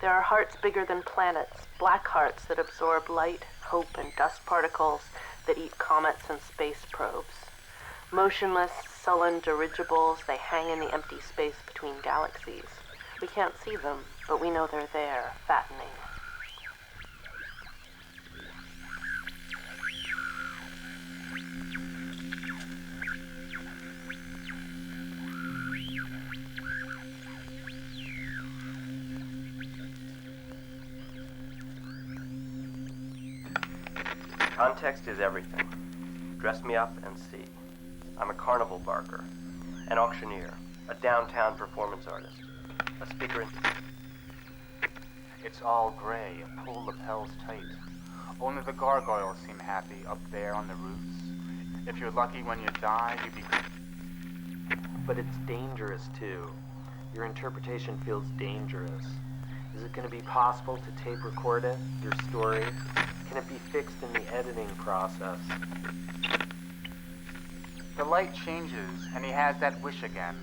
There are hearts bigger than planets, black hearts that absorb light, hope, and dust particles that eat comets and space probes. Motionless, sullen dirigibles, they hang in the empty space between galaxies. We can't see them, but we know they're there, fattening. Context is everything. Dress me up and see. I'm a carnival barker, an auctioneer, a downtown performance artist, a speaker in... It's all gray, pull lapels tight. Only the gargoyles seem happy up there on the roofs. If you're lucky when you die, you'd be... But it's dangerous too. Your interpretation feels dangerous. Is it going to be possible to tape record it, your story? Can it be fixed in the editing process? The light changes, and he has that wish again,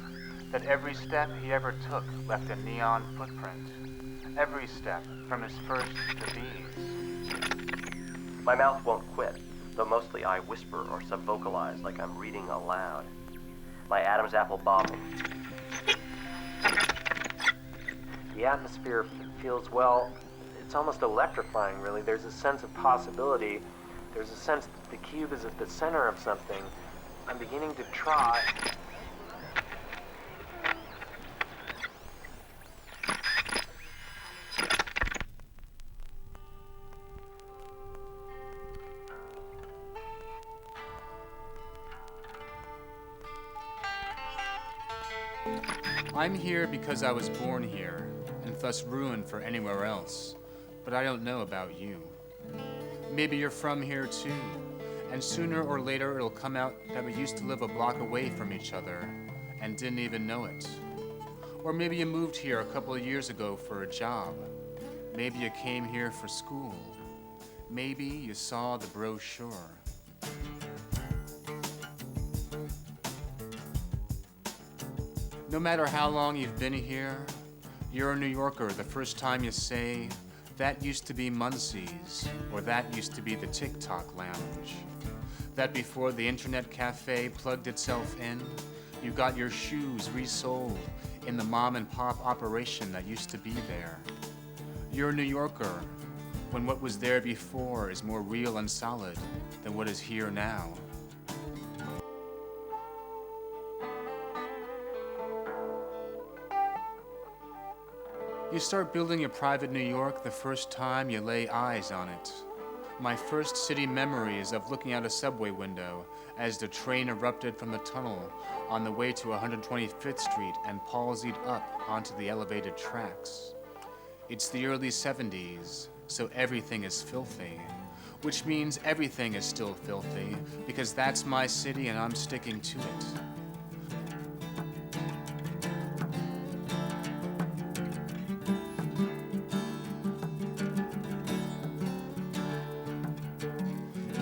that every step he ever took left a neon footprint. Every step, from his first to these. My mouth won't quit, though mostly I whisper or subvocalize like I'm reading aloud. My Adam's apple bobbing. The atmosphere feels, well, it's almost electrifying, really. There's a sense of possibility. There's a sense that the cube is at the center of something. I'm beginning to try. I'm here because I was born here, and thus ruined for anywhere else. But I don't know about you. Maybe you're from here too, and sooner or later it'll come out that we used to live a block away from each other, and didn't even know it. Or maybe you moved here a couple of years ago for a job. Maybe you came here for school. Maybe you saw the brochure. No matter how long you've been here, you're a New Yorker the first time you say, that used to be Muncie's, or that used to be the TikTok lounge. That before the internet cafe plugged itself in, you got your shoes resold in the mom and pop operation that used to be there. You're a New Yorker when what was there before is more real and solid than what is here now. You start building your private New York the first time you lay eyes on it. My first city memory is of looking out a subway window as the train erupted from the tunnel on the way to 125th Street and palsied up onto the elevated tracks. It's the early 70s, so everything is filthy, which means everything is still filthy because that's my city and I'm sticking to it.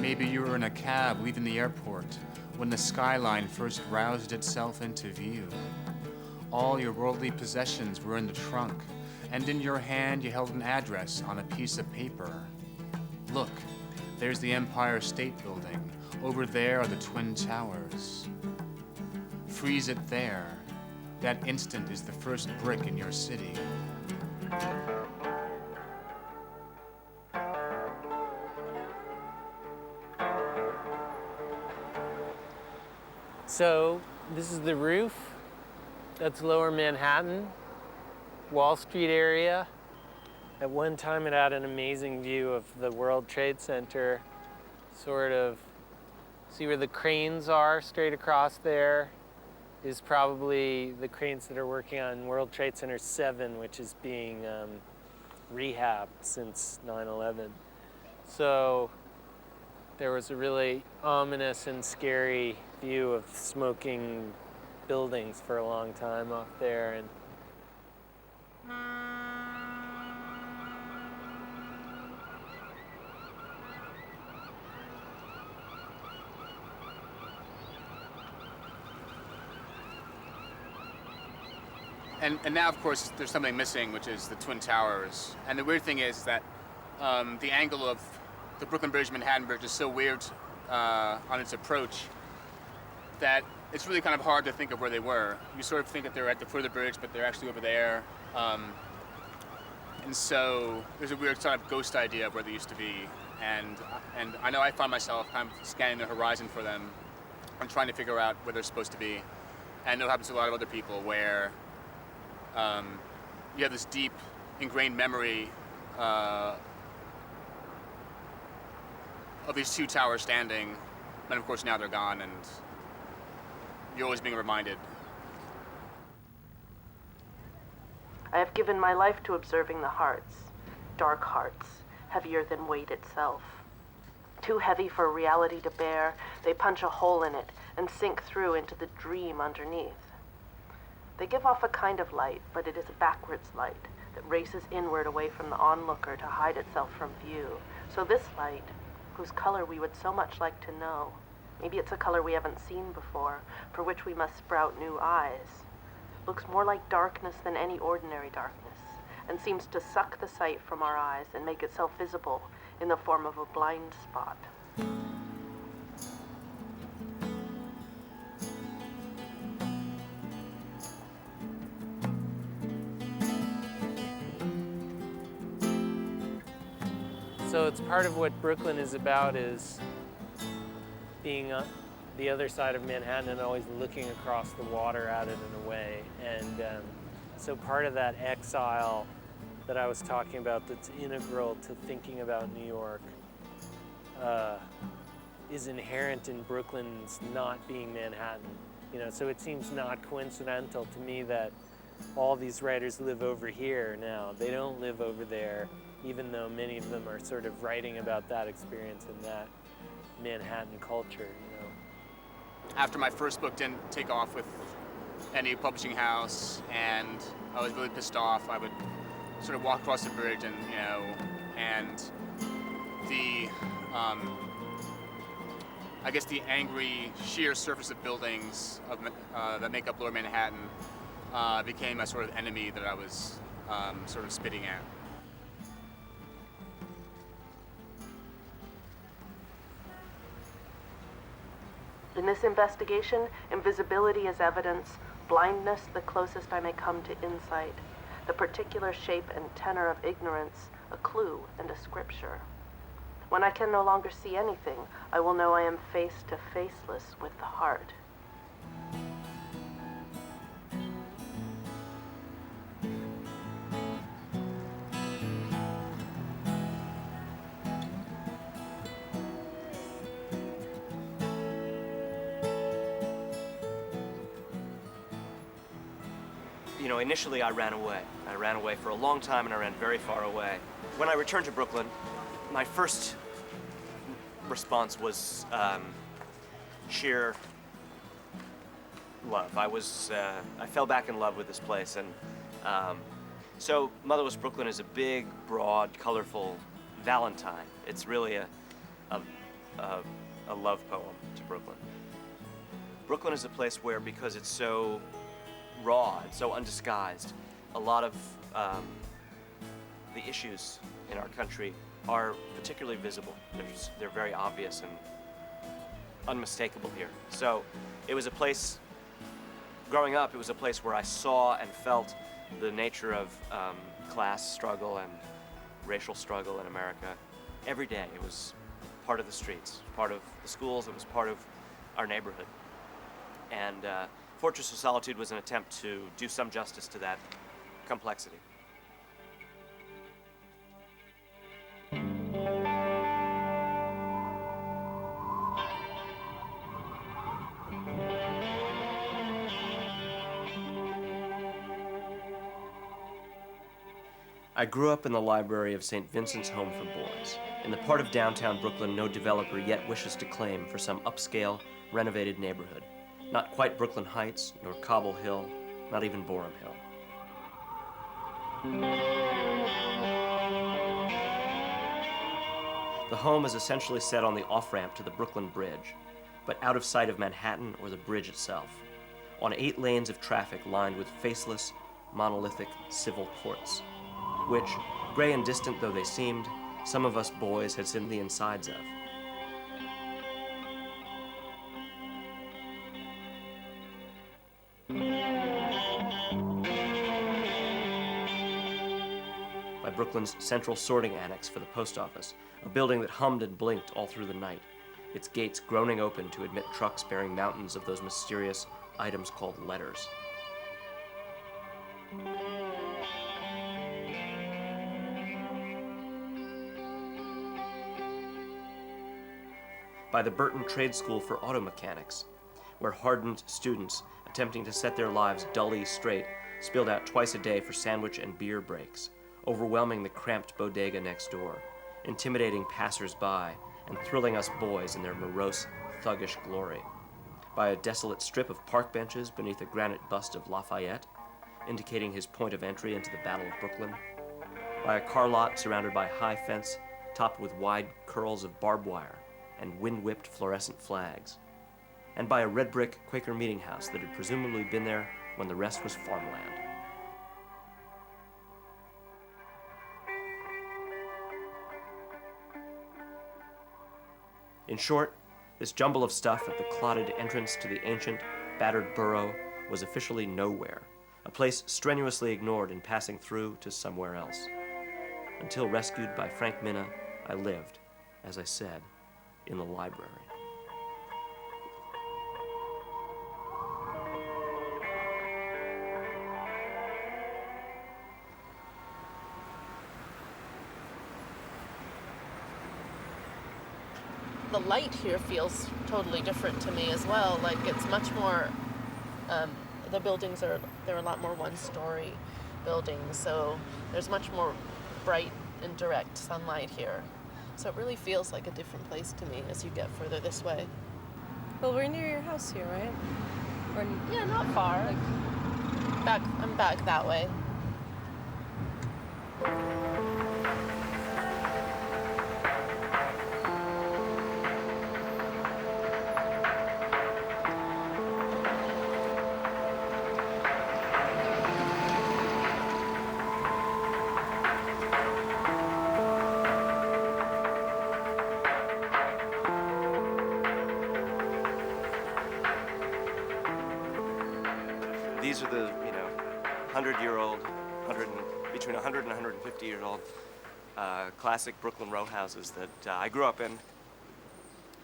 Maybe you were in a cab leaving the airport when the skyline first roused itself into view. All your worldly possessions were in the trunk, and in your hand you held an address on a piece of paper. Look, there's the Empire State Building. Over there are the Twin Towers. Freeze it there. That instant is the first brick in your city. So this is the roof. That's Lower Manhattan, Wall Street area. At one time it had an amazing view of the World Trade Center. Sort of, see where the cranes are straight across there is probably the cranes that are working on World Trade Center 7, which is being rehabbed since 9/11. So there was a really ominous and scary view of smoking buildings for a long time off there. And And now, of course, there's something missing, which is the Twin Towers. And the weird thing is that the angle of the Brooklyn Bridge, Manhattan Bridge is so weird on its approach that it's really kind of hard to think of where they were. You sort of think that they're at the foot of the bridge, but they're actually over there. And so there's a weird sort of ghost idea of where they used to be. And I know I find myself kind of scanning the horizon for them and trying to figure out where they're supposed to be. And I know it happens to a lot of other people where you have this deep, ingrained memory of these two towers standing, and of course now they're gone, and you're always being reminded. I have given my life to observing the hearts, dark hearts, heavier than weight itself. Too heavy for reality to bear, they punch a hole in it and sink through into the dream underneath. They give off a kind of light, but it is a backwards light that races inward away from the onlooker to hide itself from view. So this light, whose color we would so much like to know, maybe it's a color we haven't seen before, for which we must sprout new eyes, looks more like darkness than any ordinary darkness, and seems to suck the sight from our eyes and make itself visible in the form of a blind spot. So it's part of what Brooklyn is about, is being on the other side of Manhattan and always looking across the water at it in a way. And so part of that exile that I was talking about that's integral to thinking about New York is inherent in Brooklyn's not being Manhattan. You know, so it seems not coincidental to me that all these writers live over here now. They don't live over there, even though many of them are sort of writing about that experience and that Manhattan culture, you know. After my first book didn't take off with any publishing house, and I was really pissed off, I would sort of walk across the bridge and, you know, and the, I guess the angry, sheer surface of buildings that make up Lower Manhattan became a sort of enemy that I was sort of spitting at. In this investigation, invisibility is evidence, blindness the closest I may come to insight, the particular shape and tenor of ignorance, a clue and a scripture. When I can no longer see anything, I will know I am face to faceless with the heart. You know, initially I ran away. I ran away for a long time, and I ran very far away. When I returned to Brooklyn, my first response was sheer love. I fell back in love with this place, and so Motherless Brooklyn is a big, broad, colorful Valentine. It's really a love poem to Brooklyn. Brooklyn is a place where, because it's so raw and so undisguised, a lot of the issues in our country are particularly visible. They're very obvious and unmistakable here. So it was a place, growing up, it was a place where I saw and felt the nature of class struggle and racial struggle in America every day. It was part of the streets, part of the schools, it was part of our neighborhood. And Fortress of Solitude was an attempt to do some justice to that complexity. I grew up in the library of St. Vincent's Home for Boys, in the part of downtown Brooklyn no developer yet wishes to claim for some upscale, renovated neighborhood. Not quite Brooklyn Heights, nor Cobble Hill, not even Boerum Hill. The home is essentially set on the off-ramp to the Brooklyn Bridge, but out of sight of Manhattan or the bridge itself, on 8 lanes of traffic lined with faceless, monolithic civil courts, which, gray and distant though they seemed, some of us boys had seen the insides of. By Brooklyn's central sorting annex for the post office, a building that hummed and blinked all through the night, its gates groaning open to admit trucks bearing mountains of those mysterious items called letters. By the Burton Trade School for Auto Mechanics, where hardened students attempting to set their lives dully straight spilled out twice a day for sandwich and beer breaks, overwhelming the cramped bodega next door, intimidating passers-by, and thrilling us boys in their morose, thuggish glory. By a desolate strip of park benches beneath a granite bust of Lafayette, indicating his point of entry into the Battle of Brooklyn. By a car lot surrounded by high fence, topped with wide curls of barbed wire and wind-whipped fluorescent flags. And by a red brick Quaker meeting house that had presumably been there when the rest was farmland. In short, this jumble of stuff at the clotted entrance to the ancient, battered borough was officially nowhere, a place strenuously ignored in passing through to somewhere else. Until rescued by Frank Minna, I lived, as I said, in the library. The light here feels totally different to me as well. Like it's much more, the buildings they're a lot more one-story buildings, so there's much more bright and direct sunlight here. So it really feels like a different place to me as you get further this way. Well, we're near your house here, right? Or Yeah, not far. Like I'm back that way. These are the, 100-year-old, between 100 and 150-year-old classic Brooklyn row houses that I grew up in.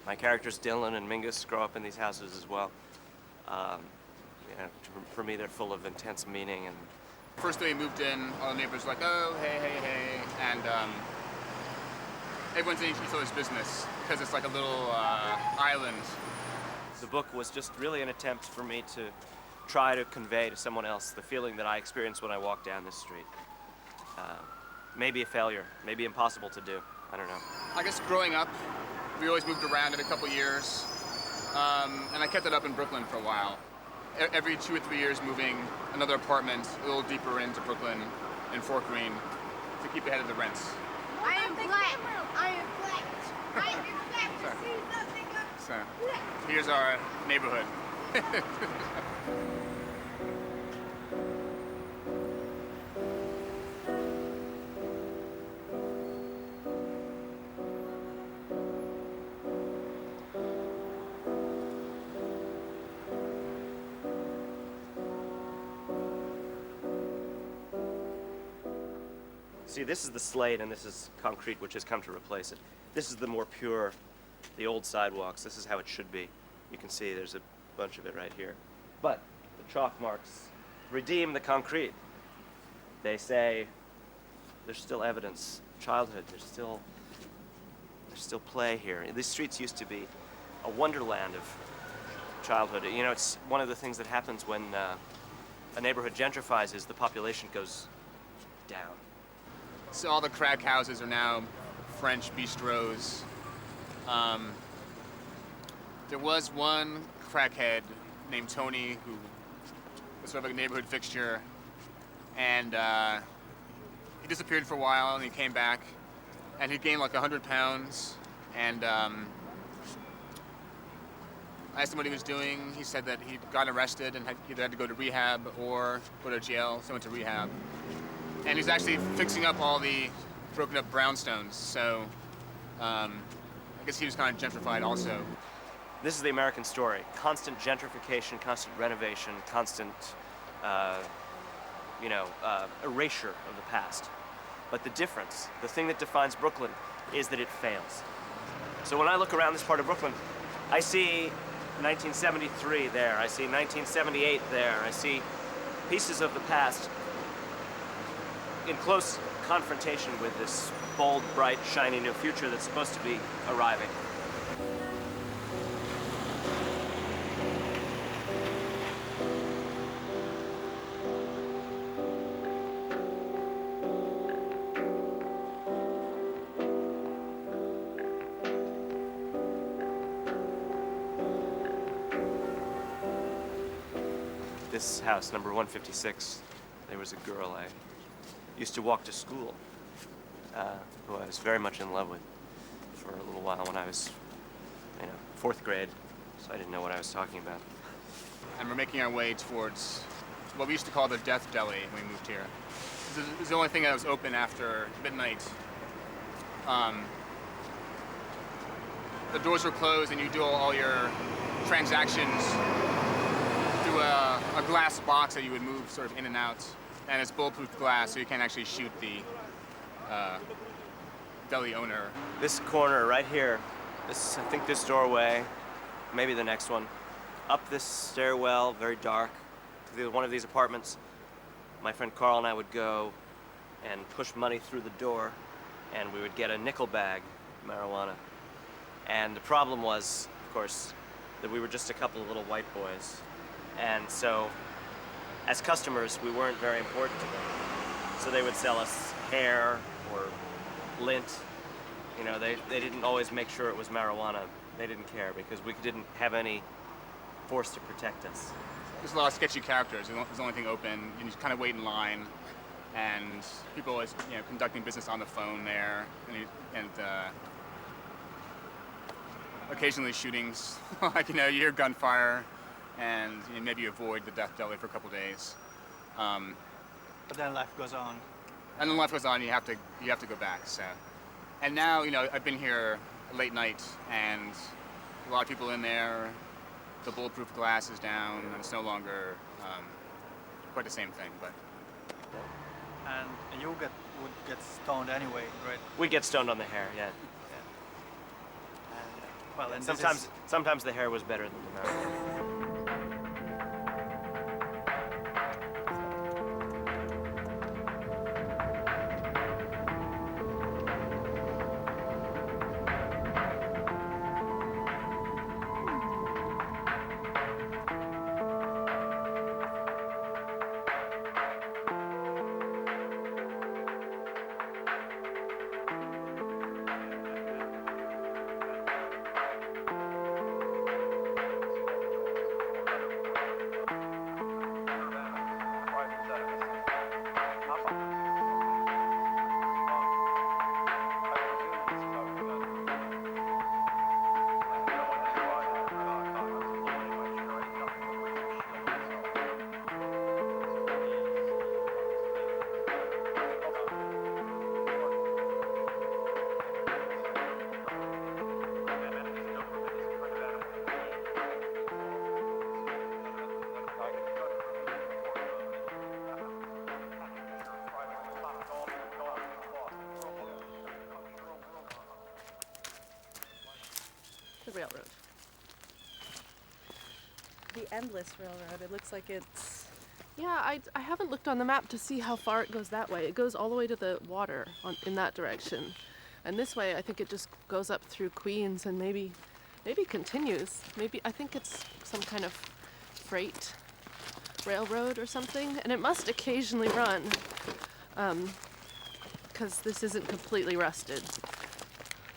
My characters Dylan and Mingus grow up in these houses as well. For me, they're full of intense meaning. And First day we moved in, all the neighbors were like, oh, hey, and everyone's in each other's business because it's like a little island. the book was just really an attempt for me to try to convey to someone else the feeling that I experienced when I walked down this street. Maybe a failure, maybe impossible to do, I don't know. I guess growing up, we always moved around every couple years, and I kept it up in Brooklyn for a while. Every 2 or 3 years moving another apartment a little deeper into Brooklyn in Fort Greene to keep ahead of the rents. I am black. I am black. I am black. See nothing but So black. here's our neighborhood. See, this is the slate and this is concrete which has come to replace it. This is the more pure, the old sidewalks. This is how it should be. You can see there's a bunch of it right here. But the chalk marks redeem the concrete. They say there's still evidence, childhood, there's still play here. These streets used to be a wonderland of childhood. You know, it's one of the things that happens when a neighborhood gentrifies is the population goes down. So all the crack houses are now French bistros. There was one crackhead named Tony who was sort of like a neighborhood fixture, and he disappeared for a while, and he came back, and he gained like 100 pounds, and I asked him what he was doing. He said that he'd gotten arrested and either had to go to rehab or go to jail, so went to rehab. And he's actually fixing up all the broken up brownstones, so I guess he was kind of gentrified also. This is the American story. Constant gentrification, constant renovation, constant, erasure of the past. But the difference, the thing that defines Brooklyn, is that it fails. So when I look around this part of Brooklyn, I see 1973 there, I see 1978 there, I see pieces of the past in close confrontation with this bold, bright, shiny new future that's supposed to be arriving. This house, number 156, there was a girl I used to walk to school, who I was very much in love with for a little while when I was, fourth grade, so I didn't know what I was talking about. And we're making our way towards what we used to call the Death Deli when we moved here. This is the only thing that was open after midnight. The doors were closed and you do all your transactions through a glass box that you would move sort of in and out. And it's bulletproof glass, so you can't actually shoot the deli owner. This corner right here, I think this doorway, maybe the next one, up this stairwell, very dark, to one of these apartments, my friend Carl and I would go and push money through the door, and we would get a nickel bag of marijuana. And the problem was, of course, that we were just a couple of little white boys. And so, as customers, we weren't very important to them. So they would sell us hair or lint. They didn't always make sure it was marijuana. They didn't care because we didn't have any force to protect us. There's a lot of sketchy characters. There's the only thing open. You just kind of wait in line, and people always, conducting business on the phone there, and occasionally shootings. You hear gunfire, and maybe you avoid the Death Deli for a couple days. But then life goes on. And then life goes on. You have to go back. So, and now I've been here late night, and a lot of people in there. The bulletproof glass is down, and it's no longer quite the same thing. But And you would get stoned anyway, right? We get stoned on the hair, yeah. And, well, and sometimes the hair was better than the marijuana. The railroad. The endless railroad. It looks like it's... Yeah, I haven't looked on the map to see how far it goes that way. It goes all the way to the water in that direction. And this way, I think it just goes up through Queens and maybe continues. I think it's some kind of freight railroad or something. And it must occasionally run, because this isn't completely rusted.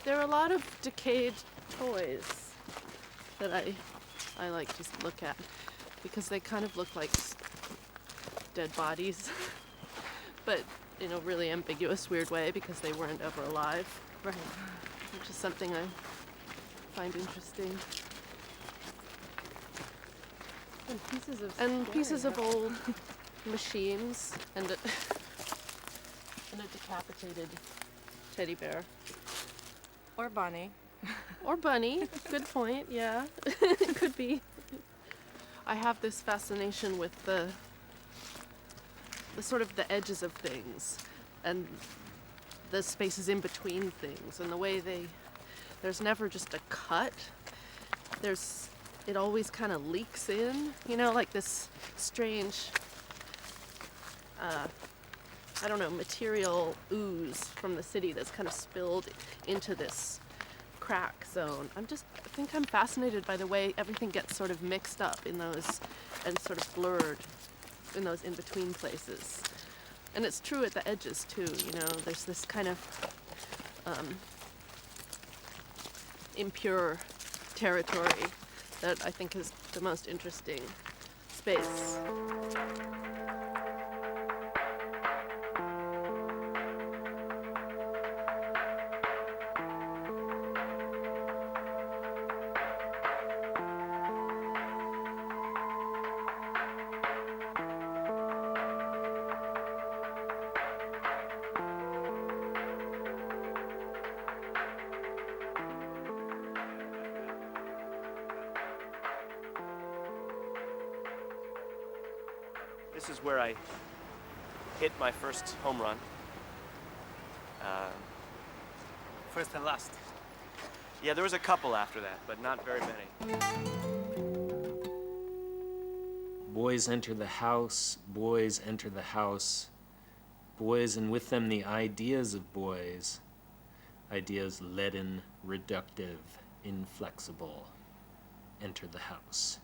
There are a lot of decayed toys that I like to look at because they kind of look like dead bodies, but in a really ambiguous, weird way because they weren't ever alive. Right. Which is something I find interesting. And pieces of old machines and a decapitated teddy bear. Or Bunny. Or bunny. Good point, yeah. Could be. I have this fascination with the sort of the edges of things and the spaces in between things and the way there's never just a cut. It always kind of leaks in, you know, like this strange, I don't know, material ooze from the city that's kind of spilled into this crack zone. I think I'm fascinated by the way everything gets sort of mixed up in those and sort of blurred in those in-between places. And it's true at the edges too, you know, there's this kind of impure territory that I think is the most interesting space. This is where I hit my first home run. First and last. Yeah, there was a couple after that, but not very many. Boys enter the house, boys enter the house. Boys, and with them the ideas of boys. Ideas leaden, reductive, inflexible. Enter the house.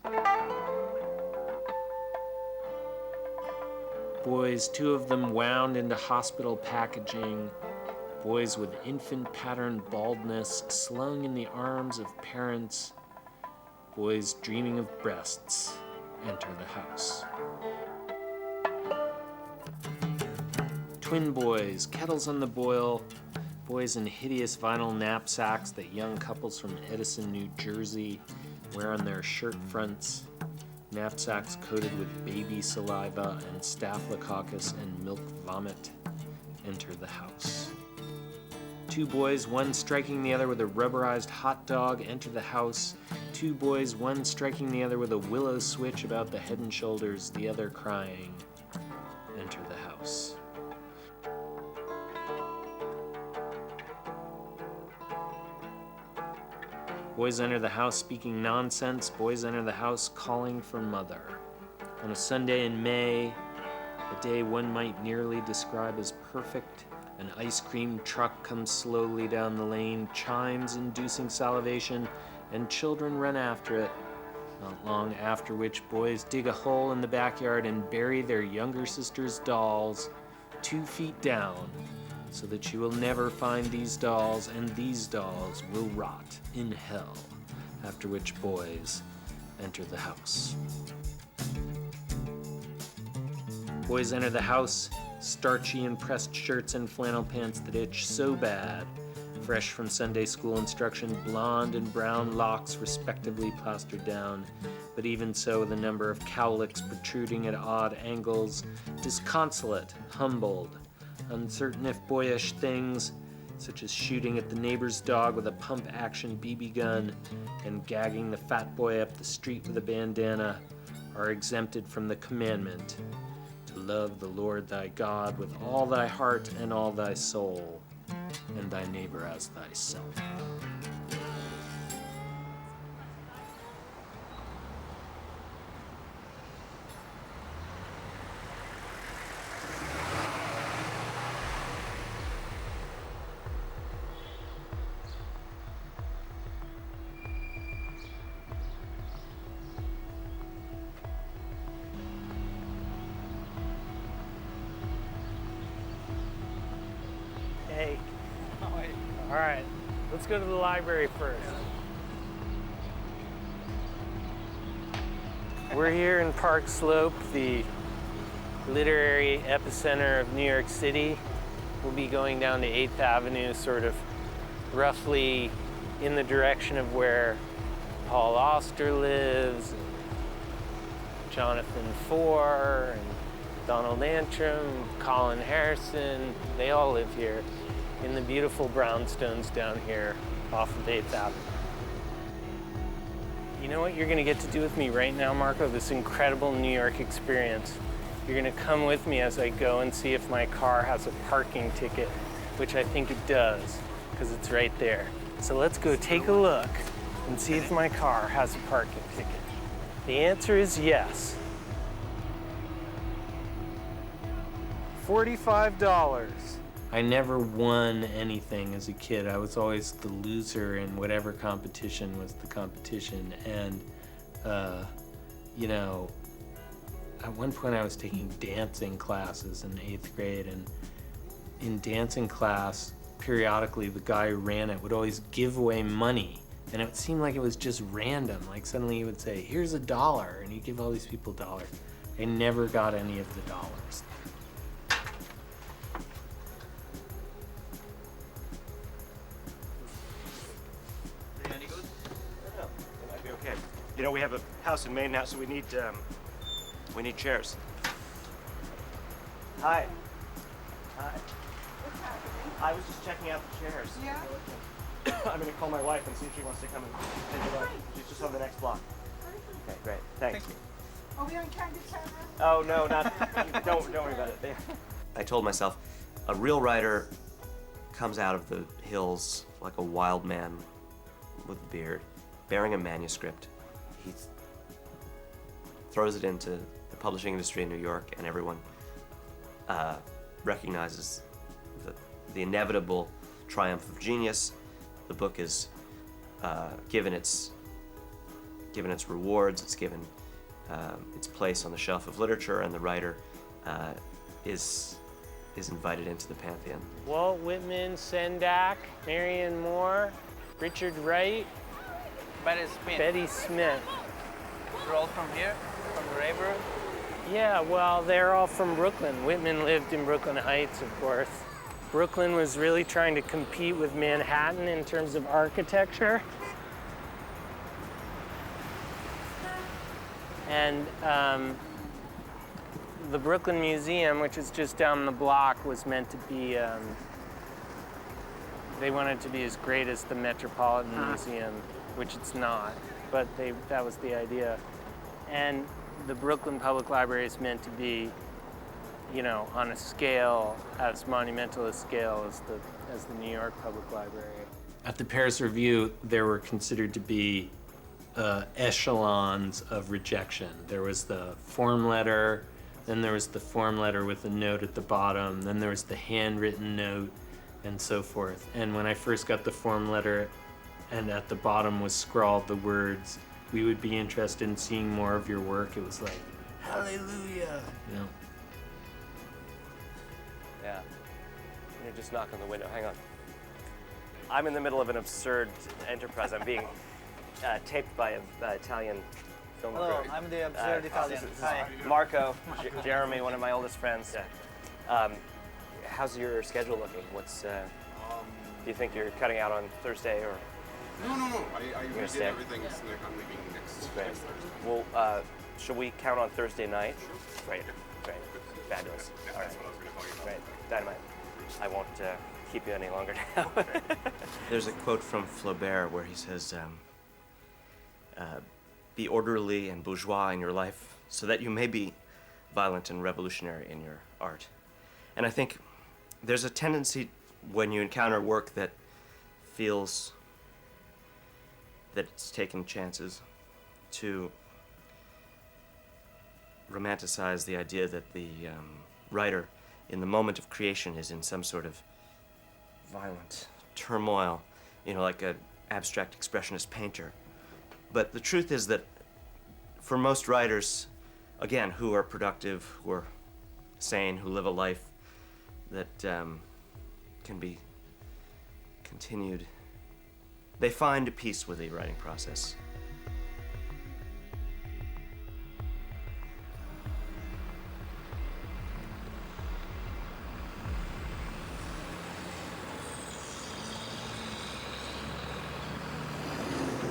Boys, two of them wound into hospital packaging. Boys with infant-patterned baldness slung in the arms of parents. Boys dreaming of breasts enter the house. Twin boys, kettles on the boil. Boys in hideous vinyl knapsacks that young couples from Edison, New Jersey wear on their shirt fronts. Knapsacks coated with baby saliva and staphylococcus and milk vomit enter the house. Two boys, one striking the other with a rubberized hot dog, enter the house. Two boys, one striking the other with a willow switch about the head and shoulders, the other crying, enter the house. Boys enter the house speaking nonsense. Boys enter the house calling for mother. On a Sunday in May, a day one might nearly describe as perfect, an ice cream truck comes slowly down the lane, chimes inducing salivation, and children run after it. Not long after which, boys dig a hole in the backyard and bury their younger sister's dolls 2 feet down, so that you will never find these dolls, and these dolls will rot in hell, after which boys enter the house. Boys enter the house, starchy and pressed shirts and flannel pants that itch so bad, fresh from Sunday school instruction, blonde and brown locks respectively plastered down, but even so the number of cowlicks protruding at odd angles, disconsolate, humbled, uncertain if boyish things, such as shooting at the neighbor's dog with a pump-action BB gun and gagging the fat boy up the street with a bandana, are exempted from the commandment to love the Lord thy God with all thy heart and all thy soul, and thy neighbor as thyself. Hey. All right, let's go to the library first. We're here in Park Slope, the literary epicenter of New York City. We'll be going down to 8th Avenue, sort of roughly in the direction of where Paul Auster lives, Jonathan Foer and Donald Antrim, Colin Harrison. They all live here in the beautiful brownstones down here off of 8th Avenue. You know what you're gonna get to do with me right now, Marco? This incredible New York experience. You're gonna come with me as I go and see if my car has a parking ticket, which I think it does, because it's right there. So let's go take a look and see if my car has a parking ticket. The answer is yes. $45. I never won anything as a kid. I was always the loser in whatever competition was the competition. And, you know, at one point I was taking dancing classes in 8th grade, and in dancing class, periodically the guy who ran it would always give away money. And it seemed like it was just random. Like suddenly he would say, here's $1, and he'd give all these people dollars. I never got any of the dollars. Okay. You know, we have a house in Maine now, so we need chairs. Hi. Hi. What's happening? I was just checking out the chairs. Yeah? I'm gonna call my wife and see if she wants to come and take a look. She's just on the next block. Okay, great. Thanks. Are we on candid camera? Oh no, not. don't worry about it. I told myself, a real writer comes out of the hills like a wild man with a beard, bearing a manuscript. He throws it into the publishing industry in New York, and everyone recognizes the inevitable triumph of genius. The book is given its rewards. It's given its place on the shelf of literature, and the writer is invited into the pantheon. Walt Whitman, Sendak, Marianne Moore, Richard Wright, Betty Smith. They're all from here, from the neighborhood. Yeah, well, they're all from Brooklyn. Whitman lived in Brooklyn Heights, of course. Brooklyn was really trying to compete with Manhattan in terms of architecture. And the Brooklyn Museum, which is just down the block, was meant to be, they wanted to be as great as the Metropolitan Museum, which it's not, but that was the idea. And the Brooklyn Public Library is meant to be, you know, on a scale as monumental a scale as the New York Public Library. At the Paris Review, there were considered to be echelons of rejection. There was the form letter, then there was the form letter with a note at the bottom, then there was the handwritten note, and so forth. And when I first got the form letter, and at the bottom was scrawled the words, "We would be interested in seeing more of your work," it was like, hallelujah, you know. Yeah. I'm gonna just knock on the window. Hang on. I'm in the middle of an absurd enterprise. I'm being taped by an Italian film crew. Hello, I'm the absurd Italian. This is Hi. Marco, Jeremy, one of my oldest friends. Yeah. How's your schedule looking? What's? Do you think you're cutting out on Thursday or? No. I gonna did stay? everything. I'm leaving next Thursday. Well, should we count on Thursday night? Great. Fabulous. All right. That's what I was going to call you about. Great. Dynamite. I won't keep you any longer now. There's a quote from Flaubert where he says, be orderly and bourgeois in your life so that you may be violent and revolutionary in your art. And I think there's a tendency when you encounter work that feels that it's taken chances to romanticize the idea that the writer in the moment of creation is in some sort of violent turmoil, you know, like an abstract expressionist painter. But the truth is that for most writers, again, who are productive, who are sane, who live a life that can be continued, they find peace with the writing process.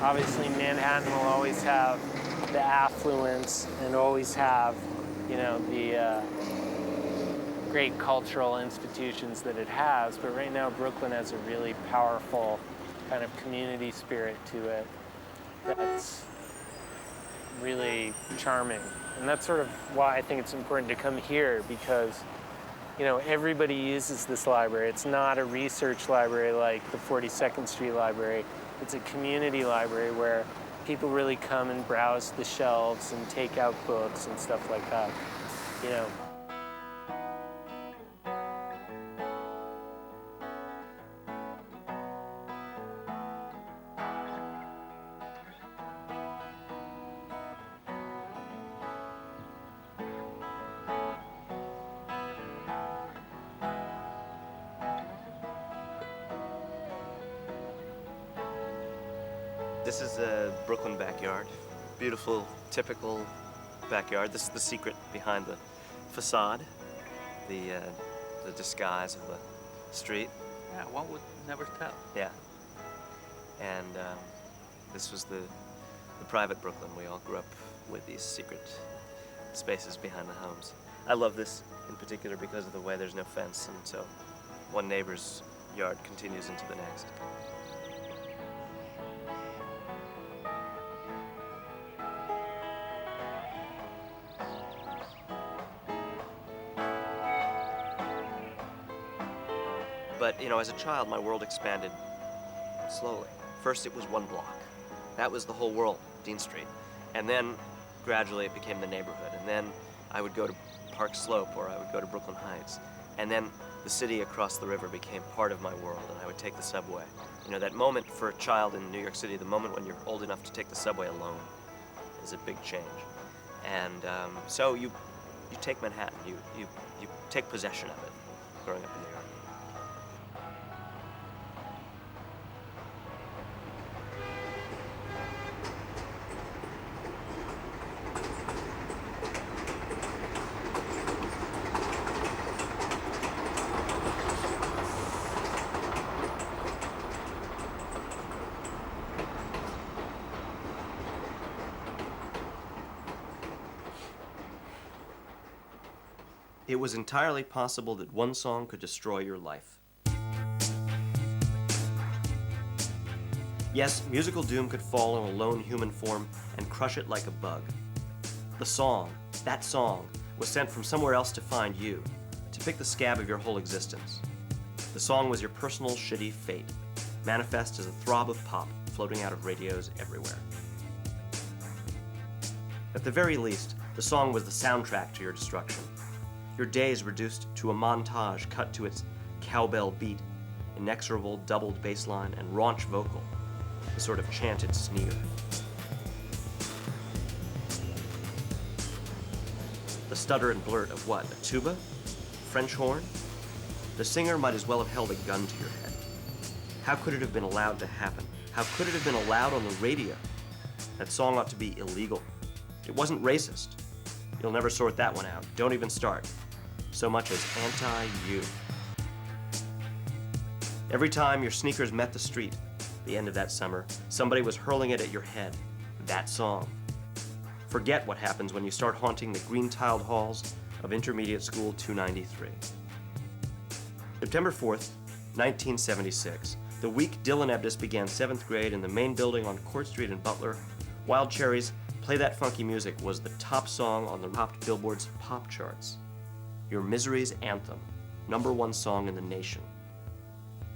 Obviously, Manhattan will always have the affluence and always have, you know, the great cultural institutions that it has. But right now, Brooklyn has a really powerful kind of community spirit to it that's really charming. And that's sort of why I think it's important to come here, because, you know, everybody uses this library. It's not a research library like the 42nd Street Library. It's a community library where people really come and browse the shelves and take out books and stuff like that, you know. This is a Brooklyn backyard. Beautiful, typical backyard. This is the secret behind the facade, the disguise of the street. Yeah, one would never tell. Yeah. And this was the private Brooklyn. We all grew up with these secret spaces behind the homes. I love this in particular because of the way there's no fence, and so one neighbor's yard continues into the next. But, you know, as a child, my world expanded slowly. First, it was one block. That was the whole world, Dean Street. And then, gradually, it became the neighborhood. And then I would go to Park Slope, or I would go to Brooklyn Heights. And then the city across the river became part of my world, and I would take the subway. You know, that moment for a child in New York City, the moment when you're old enough to take the subway alone, is a big change. And so you take Manhattan, you take possession of it, growing up in New York. It was entirely possible that one song could destroy your life. Yes, musical doom could fall on a lone human form and crush it like a bug. The song, that song, was sent from somewhere else to find you, to pick the scab of your whole existence. The song was your personal shitty fate, manifest as a throb of pop floating out of radios everywhere. At the very least, the song was the soundtrack to your destruction. Your days reduced to a montage cut to its cowbell beat, inexorable doubled bass line, and raunch vocal, a sort of chanted sneer. The stutter and blurt of what, a tuba? French horn? The singer might as well have held a gun to your head. How could it have been allowed to happen? How could it have been allowed on the radio? That song ought to be illegal. It wasn't racist. You'll never sort that one out. Don't even start. So much as anti-you. Every time your sneakers met the street, the end of that summer, somebody was hurling it at your head. That song. Forget what happens when you start haunting the green-tiled halls of Intermediate School 293. September 4th, 1976, the week Dylan Ebdis began 7th grade in the main building on Court Street in Butler, Wild Cherries' Play That Funky Music was the top song on the topped Billboard's pop charts. Your misery's anthem, #1 song in the nation.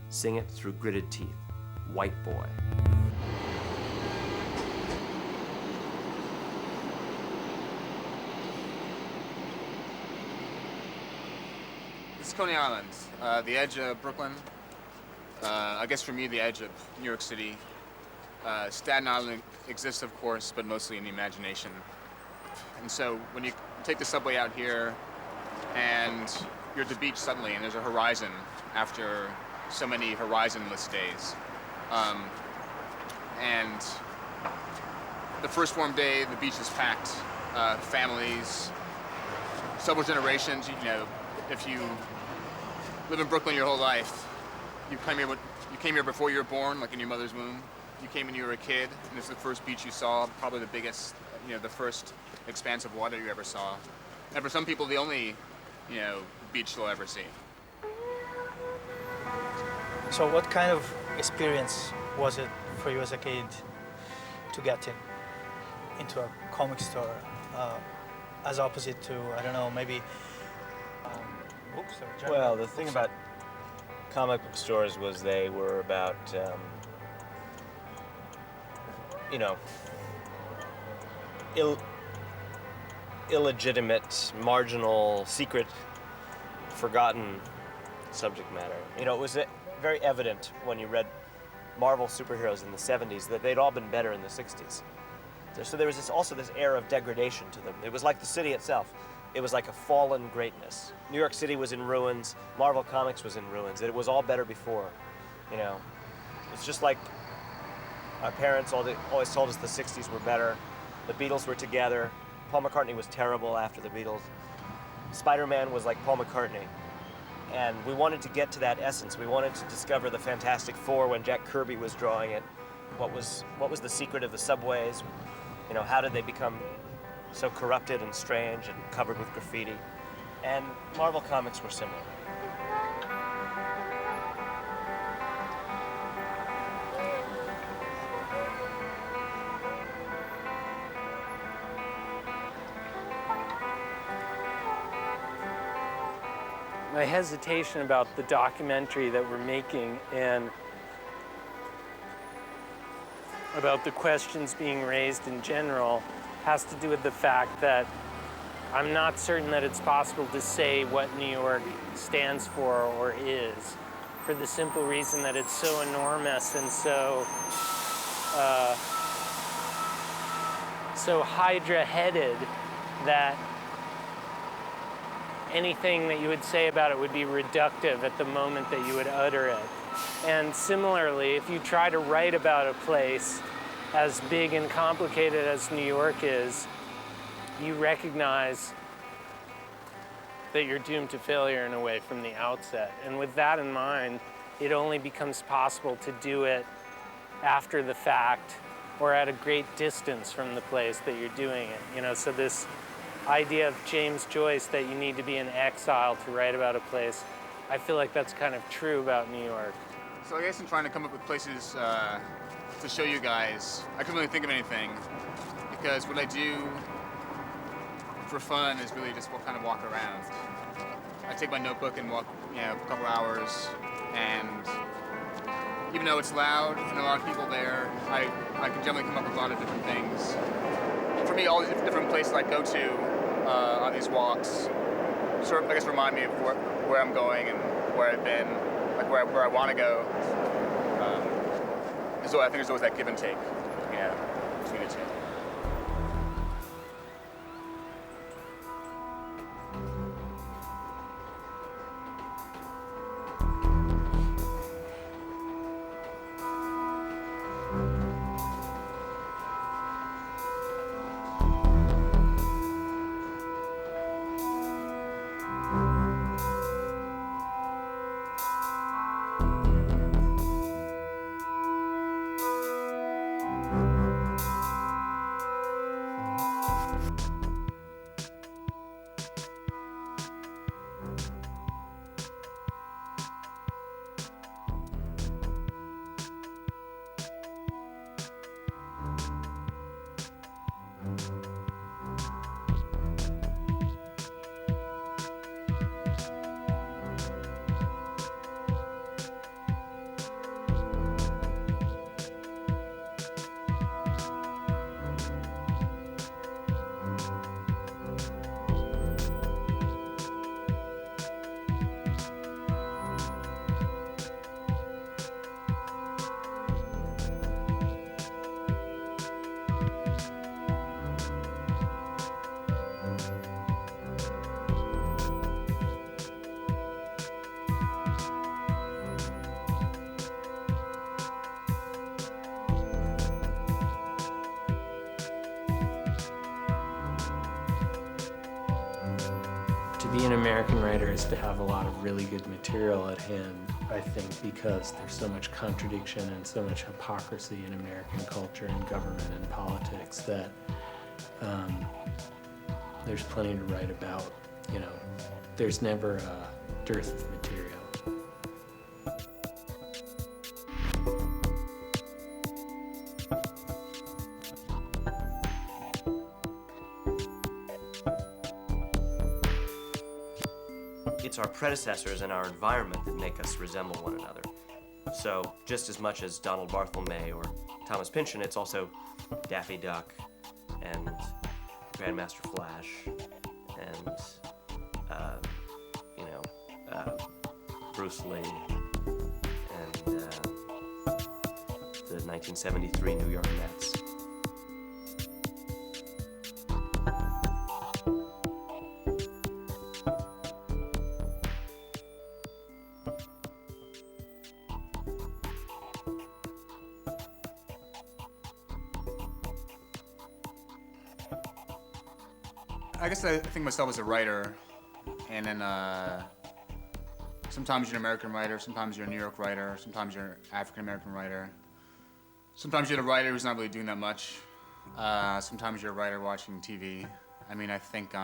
Sing it through gritted teeth, White Boy. This is Coney Island, the edge of Brooklyn. I guess for me, the edge of New York City. Staten Island exists, of course, but mostly in the imagination. And so when you take the subway out here, and you're at the beach suddenly, and there's a horizon after so many horizonless days. And the first warm day, the beach is packed. Families, several generations. You know, if you live in Brooklyn your whole life, you came here before you were born, like in your mother's womb. You came when you were a kid, and it's the first beach you saw, probably the biggest the first expanse of water you ever saw. And for some people, the only, beach they'll ever see. So what kind of experience was it for you as a kid to get into a comic store, as opposite to, I don't know, maybe books or general Well, the thing about comic book stores was they were about, illegitimate, marginal, secret, forgotten subject matter. It was very evident when you read Marvel superheroes in the 70s that they'd all been better in the 60s. So there was also this air of degradation to them. It was like the city itself. It was like a fallen greatness. New York City was in ruins. Marvel Comics was in ruins. It was all better before. It's just like our parents always told us the 60s were better. The Beatles were together. Paul McCartney was terrible after the Beatles. Spider-Man was like Paul McCartney. And we wanted to get to that essence. We wanted to discover the Fantastic Four when Jack Kirby was drawing it. What was the secret of the subways? How did they become so corrupted and strange and covered with graffiti? And Marvel Comics were similar. My hesitation about the documentary that we're making and about the questions being raised in general has to do with the fact that I'm not certain that it's possible to say what New York stands for or is, for the simple reason that it's so enormous and so hydra-headed that anything that you would say about it would be reductive at the moment that you would utter it. And similarly, if you try to write about a place as big and complicated as New York is, you recognize that you're doomed to failure in a way from the outset. And with that in mind, it only becomes possible to do it after the fact or at a great distance from the place that you're doing it. So this idea of James Joyce that you need to be in exile to write about a place, I feel like that's kind of true about New York. So I guess in trying to come up with places to show you guys, I couldn't really think of anything, because what I do for fun is really just kind of walk around. I take my notebook and walk, a couple hours, and even though it's loud and a lot of people there, I can generally come up with a lot of different things. For me, all these different places I go to on these walks sort of, I guess, remind me of where I'm going and where I've been, like where I want to go. So I think there's always that give and take, between the two. To be an American writer is to have a lot of really good material at hand, I think, because there's so much contradiction and so much hypocrisy in American culture and government and politics that There's plenty to write about, you know. There's never a dearth of material. It's our predecessors and our environment that make us resemble one another. So just as much as Donald Barthelme or Thomas Pynchon, it's also Daffy Duck and Grandmaster Flash and, Bruce Lee and the 1973 New York Mets. I guess I think myself as a writer, and then sometimes you're an American writer, sometimes you're a New York writer, sometimes you're an African-American writer. Sometimes you're the writer who's not really doing that much. Sometimes you're a writer watching TV. I mean, I think,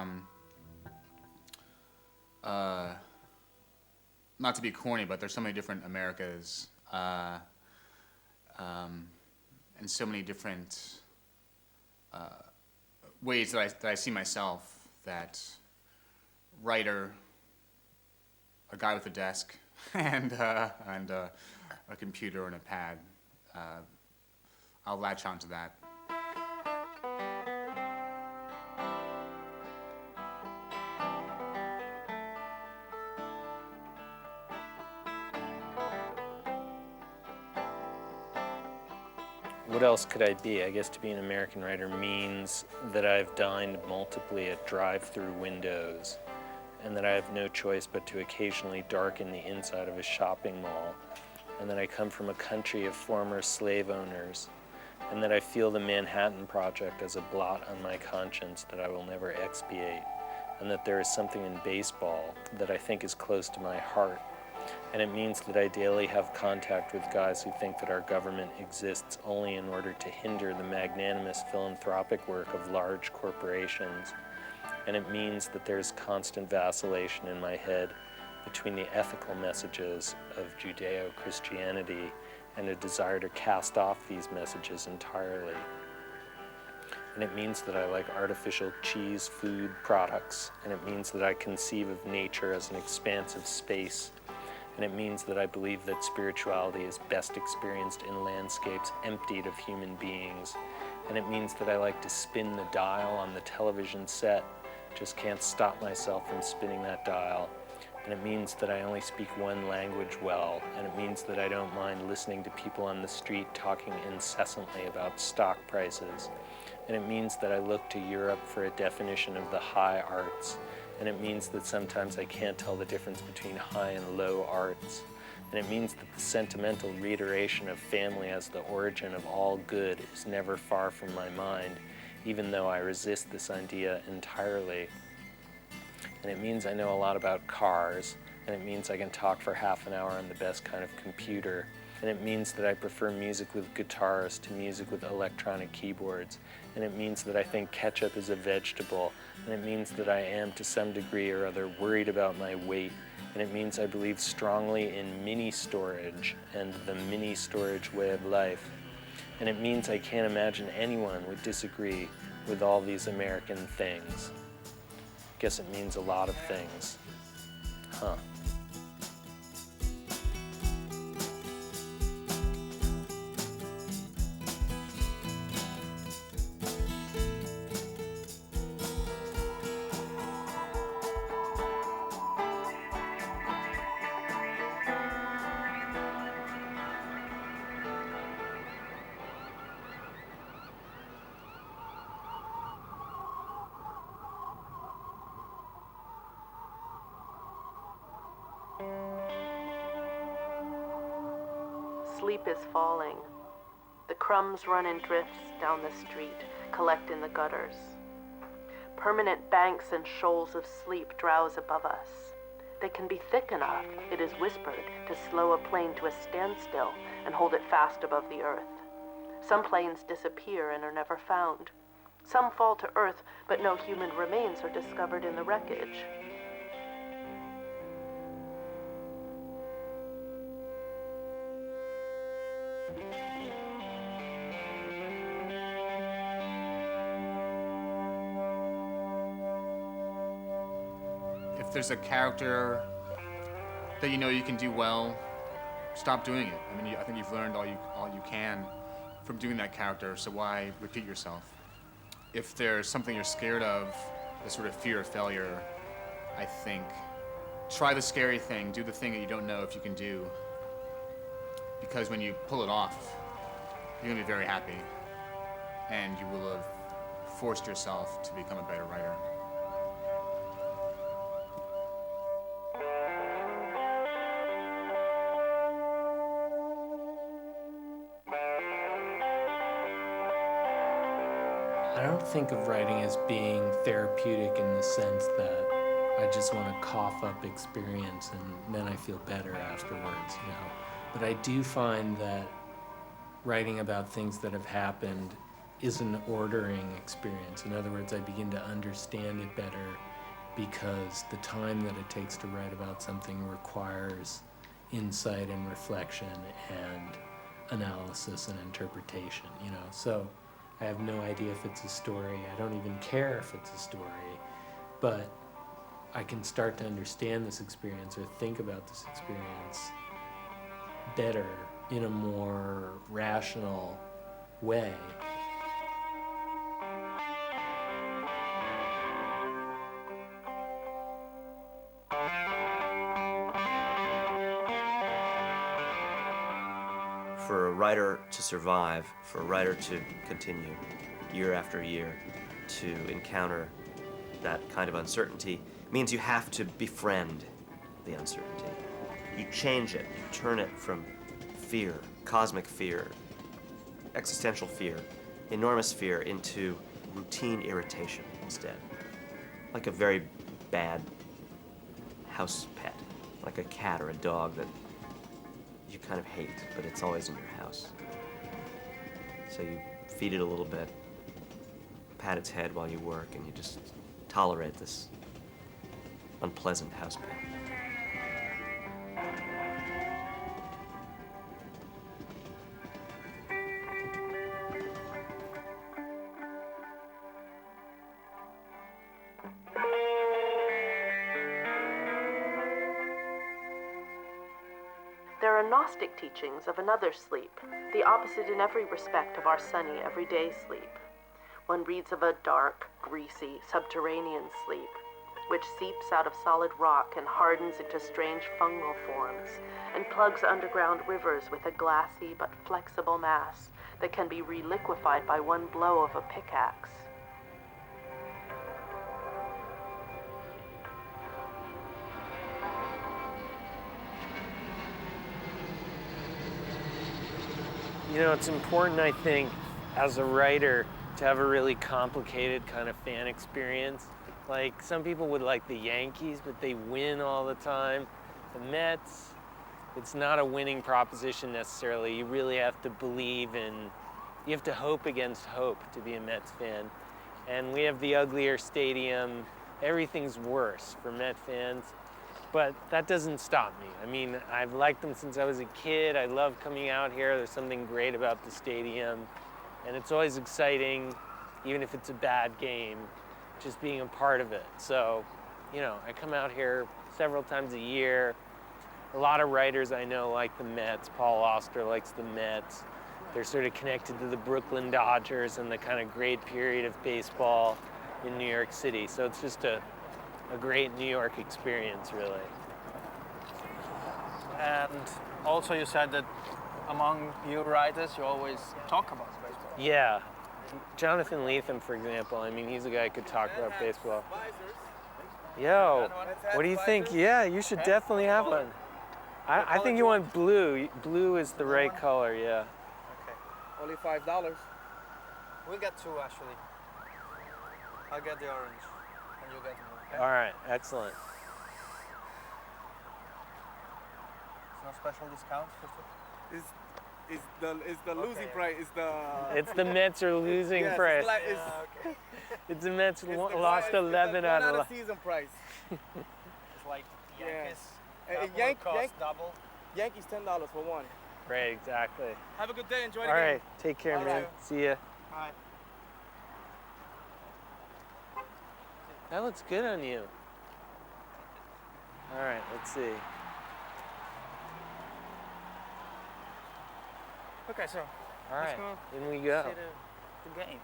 not to be corny, but there's so many different Americas, and so many different ways that I see myself, that writer, a guy with a desk, and a computer and a pad. I'll latch onto that. What else could I be? I guess to be an American writer means that I've dined multiply at drive-through windows, and that I have no choice but to occasionally darken the inside of a shopping mall, and that I come from a country of former slave owners, and that I feel the Manhattan Project as a blot on my conscience that I will never expiate, and that there is something in baseball that I think is close to my heart. And it means that I daily have contact with guys who think that our government exists only in order to hinder the magnanimous philanthropic work of large corporations. And it means that there's constant vacillation in my head between the ethical messages of Judeo-Christianity and a desire to cast off these messages entirely. And it means that I like artificial cheese food products, and it means that I conceive of nature as an expansive space. And it means that I believe that spirituality is best experienced in landscapes emptied of human beings. And it means that I like to spin the dial on the television set, just can't stop myself from spinning that dial. And it means that I only speak one language well, and it means that I don't mind listening to people on the street talking incessantly about stock prices. And it means that I look to Europe for a definition of the high arts. And it means that sometimes I can't tell the difference between high and low arts. And it means that the sentimental reiteration of family as the origin of all good is never far from my mind, even though I resist this idea entirely. And it means I know a lot about cars, and it means I can talk for half an hour on the best kind of computer. And it means that I prefer music with guitars to music with electronic keyboards. And it means that I think ketchup is a vegetable. And it means that I am, to some degree or other, worried about my weight. And it means I believe strongly in mini-storage and the mini-storage way of life. And it means I can't imagine anyone would disagree with all these American things. Guess it means a lot of things. Huh. Sleep is falling. The crumbs run in drifts down the street, collect in the gutters. Permanent banks and shoals of sleep drowse above us. They can be thick enough, it is whispered, to slow a plane to a standstill and hold it fast above the earth. Some planes disappear and are never found. Some fall to Earth, but no human remains are discovered in the wreckage. If there's a character that you know you can do well, stop doing it. I mean, I think you've learned all you can from doing that character, so why repeat yourself? If there's something you're scared of, the sort of fear of failure, I think, try the scary thing, do the thing that you don't know if you can do, because when you pull it off, you're gonna be very happy, and you will have forced yourself to become a better writer. I don't think of writing as being therapeutic in the sense that I just want to cough up experience and then I feel better afterwards, you know. But I do find that writing about things that have happened is an ordering experience. In other words, I begin to understand it better because the time that it takes to write about something requires insight and reflection and analysis and interpretation, you know. So I have no idea if it's a story. I don't even care if it's a story, but I can start to understand this experience or think about this experience better in a more rational way. For a writer to survive, for a writer to continue year after year, to encounter that kind of uncertainty, means you have to befriend the uncertainty. You change it, you turn it from fear, cosmic fear, existential fear, enormous fear, into routine irritation instead. Like a very bad house pet, like a cat or a dog that you kind of hate, but it's always in your house. So you feed it a little bit, pat its head while you work, and you just tolerate this unpleasant house pet. There are Gnostic teachings of another sleep, the opposite in every respect of our sunny, everyday sleep. One reads of a dark, greasy, subterranean sleep, which seeps out of solid rock and hardens into strange fungal forms, and plugs underground rivers with a glassy but flexible mass that can be reliquefied by one blow of a pickaxe. You know, it's important, I think, as a writer, to have a really complicated kind of fan experience. Like, some people would like the Yankees, but they win all the time. The Mets, it's not a winning proposition necessarily. You really have to believe in, you have to hope against hope to be a Mets fan. And we have the uglier stadium. Everything's worse for Met fans. But that doesn't stop me. I mean, I've liked them since I was a kid. I love coming out here. There's something great about the stadium. And it's always exciting, even if it's a bad game, just being a part of it. So, you know, I come out here several times a year. A lot of writers I know like the Mets. Paul Auster likes the Mets. They're sort of connected to the Brooklyn Dodgers and the kind of great period of baseball in New York City. So it's just a great New York experience, really. And also you said that among you writers, you always talk about baseball. Yeah. Jonathan Lethem, for example, I mean, he's a guy who could talk about baseball. Yo, what do you think? Yeah, you should definitely have one. I think you want blue. Blue is the right color, yeah. Okay. Only $5. We'll get two, actually. I'll get the orange, and you get the blue. Okay? All right, excellent. No special discount? It's the losing price. It's the Mets are losing yes, price. It's the Mets the lost 11 out of season price. It's like Yankees. Yes. Double. Yankees $10 for one. Right, exactly. Have a good day. Enjoy the All game. right, take care, All man. right. See ya. All right. That looks good on you. All right, let's see. Okay, so All right, let's in we go. see the game.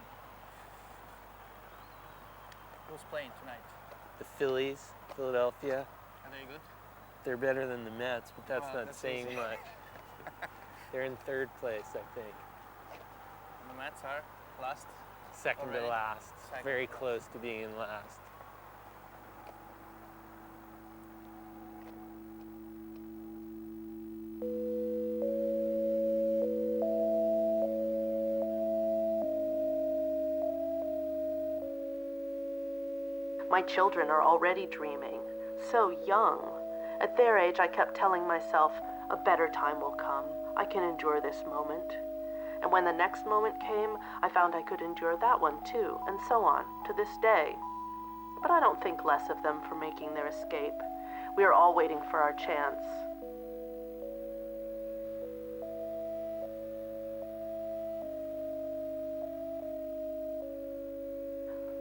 Who's playing tonight? The Phillies, Philadelphia. Are they good? They're better than the Mets, but that's not that's saying easy. much. They're in third place, I think. And the Mets are last? Second Already? to last. Second Very to last. close to being in last. My children are already dreaming, so young. At their age, I kept telling myself, a better time will come. I can endure this moment. And when the next moment came, I found I could endure that one too, and so on, to this day. But I don't think less of them for making their escape. We are all waiting for our chance.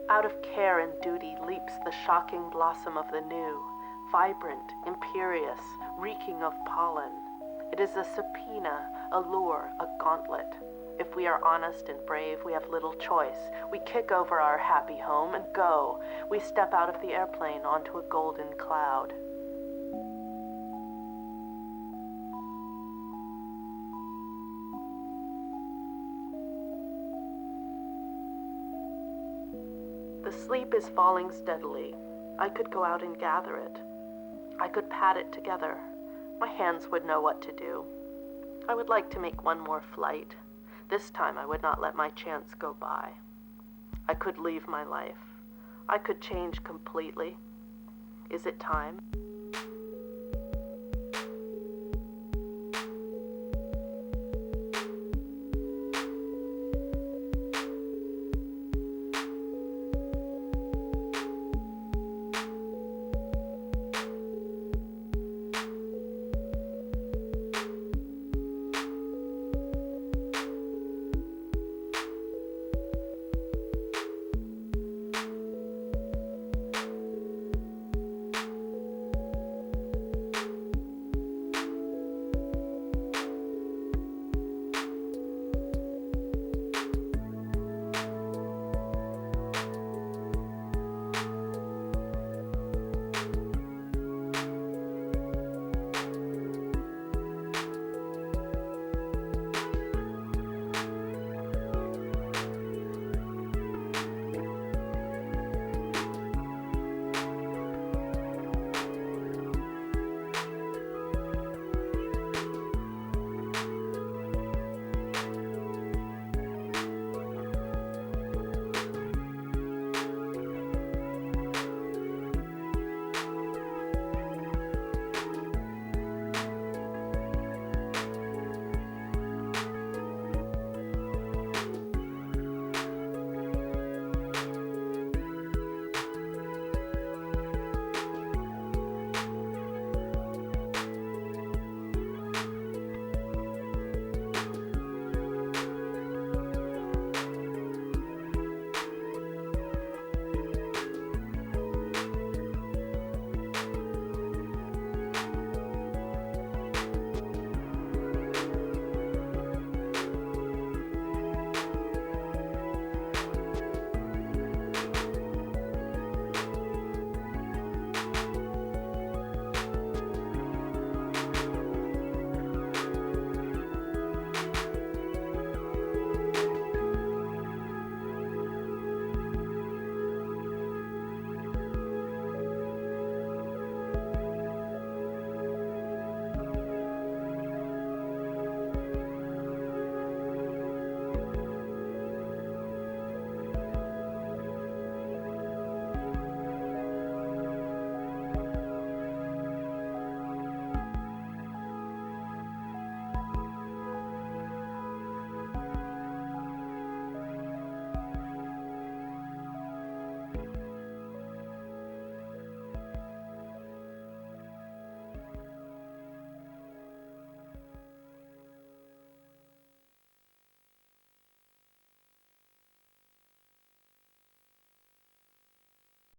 Out of care and duty leaps the shocking blossom of the new, vibrant, imperious, reeking of pollen. It is a subpoena, a lure, a gauntlet. If we are honest and brave, we have little choice. We kick over our happy home and go. We step out of the airplane onto a golden cloud. The sleep is falling steadily. I could go out and gather it. I could pat it together. My hands would know what to do. I would like to make one more flight. This time I would not let my chance go by. I could leave my life. I could change completely. Is it time?